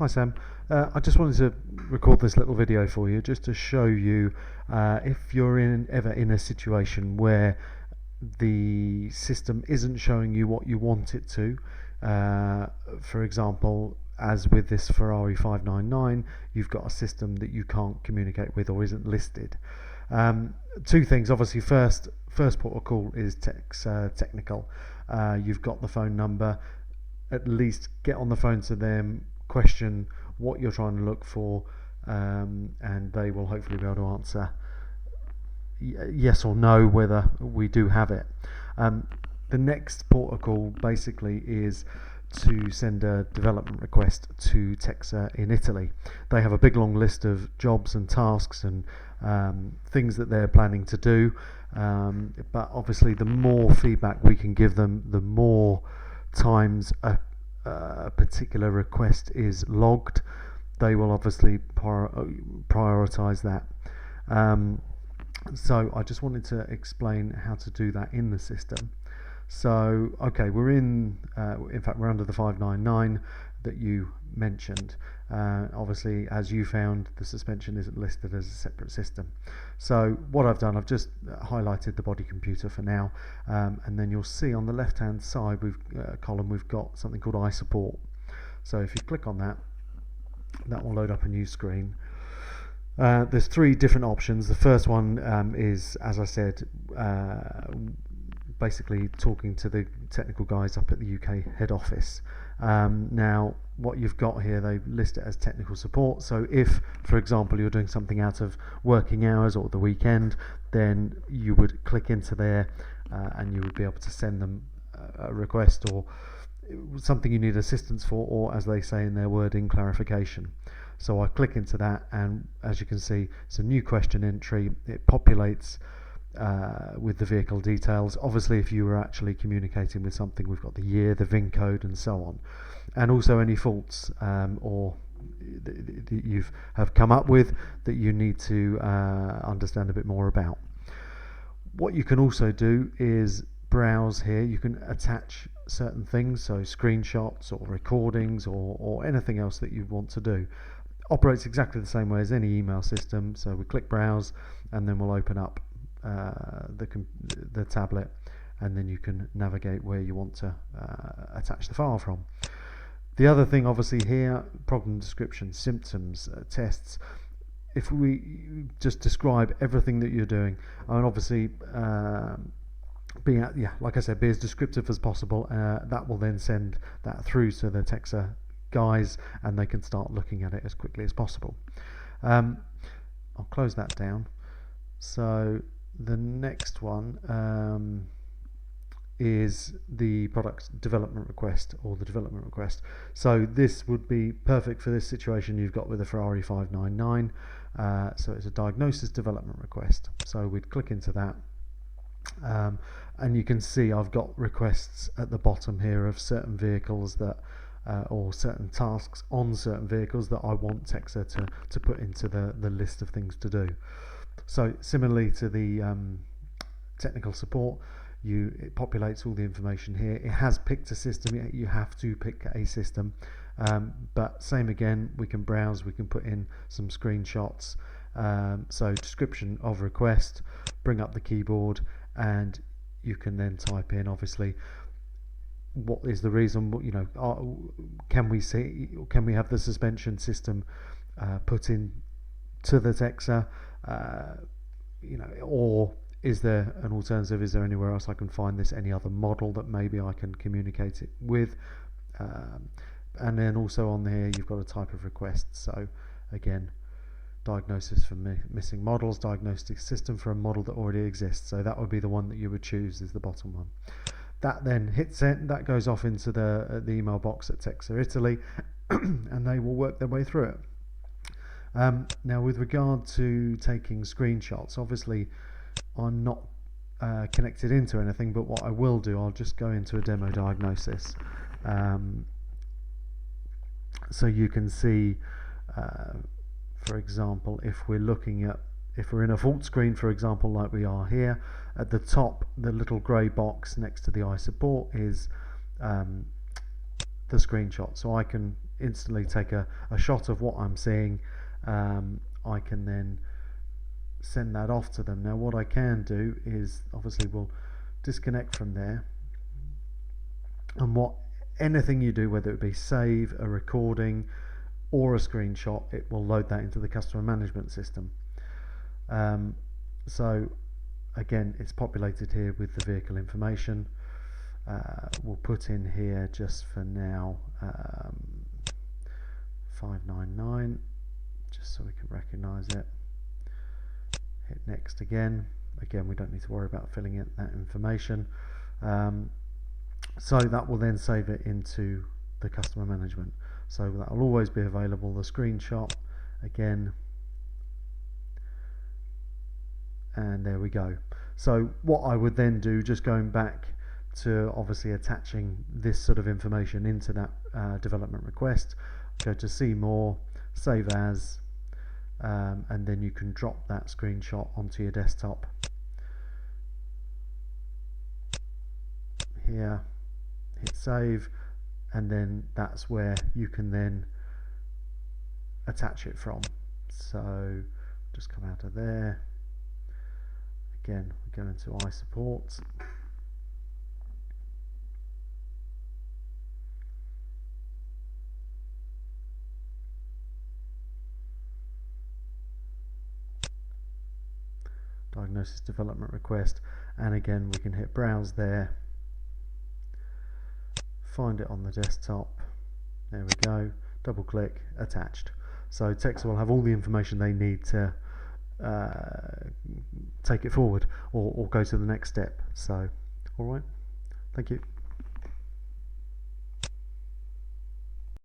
Hi Sam, I just wanted to record this little video for you just to show you if you're ever in a situation where the system isn't showing you what you want it to. For example, as with this Ferrari 599, you've got a system that you can't communicate with or isn't listed. Two things, obviously. First port of call is technical. You've got the phone number. At least get on the phone to them, question what you're trying to look for, and they will hopefully be able to answer yes or no whether we do have it. The next port of call basically is to send a development request to Texa in Italy. They have a big long list of jobs and tasks and things that they're planning to do, but obviously the more feedback we can give them, the more times a particular request is logged, they will obviously prioritize that. So I just wanted to explain how to do that in the system. So okay, we're in fact we're under the 599 that you mentioned. Obviously, as you found, the suspension isn't listed as a separate system. So what I've done, I've just highlighted the body computer for now, and then you'll see on the left hand side column we've got something called isupport. So if you click on that, that will load up a new screen. There's three different options. The first one is, as I said, basically talking to the technical guys up at the UK head office. Now what you've got here, they list it as technical support. So if, for example, you're doing something out of working hours or the weekend, then you would click into there and you would be able to send them a request or something you need assistance for, or as they say in their wording, clarification. So I click into that, and as you can see, it's a new question entry. It populates with the vehicle details. Obviously, if you were actually communicating with something, we've got the year, the VIN code, and so on, and also any faults or that you have come up with that you need to understand a bit more about. What you can also do is browse here. You can attach certain things, so screenshots or recordings or anything else that you want to do. Operates exactly the same way as any email system. So we click browse, and then we'll open up the tablet, and then you can navigate where you want to attach the file from. The other thing, obviously, here, problem description, symptoms, tests. If we just describe everything that you're doing, and obviously like I said, be as descriptive as possible. That will then send that through to the Texa guys, and they can start looking at it as quickly as possible. I'll close that down. So the next one is the product development request, or the development request. So this would be perfect for this situation you've got with the Ferrari 599. So it's a diagnosis development request. So we'd click into that, and you can see I've got requests at the bottom here of certain vehicles that or certain tasks on certain vehicles that I want Texa to put into the list of things to do. So similarly to the technical support, it populates all the information here. It has picked a system. You have to pick a system, but same again, we can browse, we can put in some screenshots. So description of request, bring up the keyboard, and you can then type in, obviously, what is the reason. Can we have the suspension system put in to the Texa, or is there an alternative? Is there anywhere else I can find this? Any other model that maybe I can communicate it with? And then also on here, you've got a type of request. So again, diagnosis for missing models, diagnostic system for a model that already exists. So that would be the one that you would choose, is the bottom one. That then hits send. That goes off into the email box at Texa Italy, and they will work their way through it. Now, with regard to taking screenshots, obviously I'm not connected into anything, but what I will do, I'll just go into a demo diagnosis, so you can see, for example, if we're in a fault screen, for example, like we are here, at the top, the little grey box next to the isupport is the screenshot. So I can, instantly take a shot of what I'm seeing. I can then send that off to them. Now what I can do is, obviously we'll disconnect from there, and anything you do, whether it be save a recording or a screenshot, it will load that into the customer management system. So again, it's populated here with the vehicle information. We'll put in here just for now 599, just so we can recognize it. Hit next again. Again, we don't need to worry about filling in that information. So that will then save it into the customer management. So that will always be available. The screenshot again, and there we go. So what I would then do, just going back to obviously attaching this sort of information into that development request, go to see more, save as, and then you can drop that screenshot onto your desktop here, hit save, and then that's where you can then attach it from. So just come out of there. Again, we go into isupport. Diagnosis development request, and again we can hit browse there, find it on the desktop, there we go, double click, attached. So Texa will have all the information they need to take it forward or go to the next step. So alright, thank you.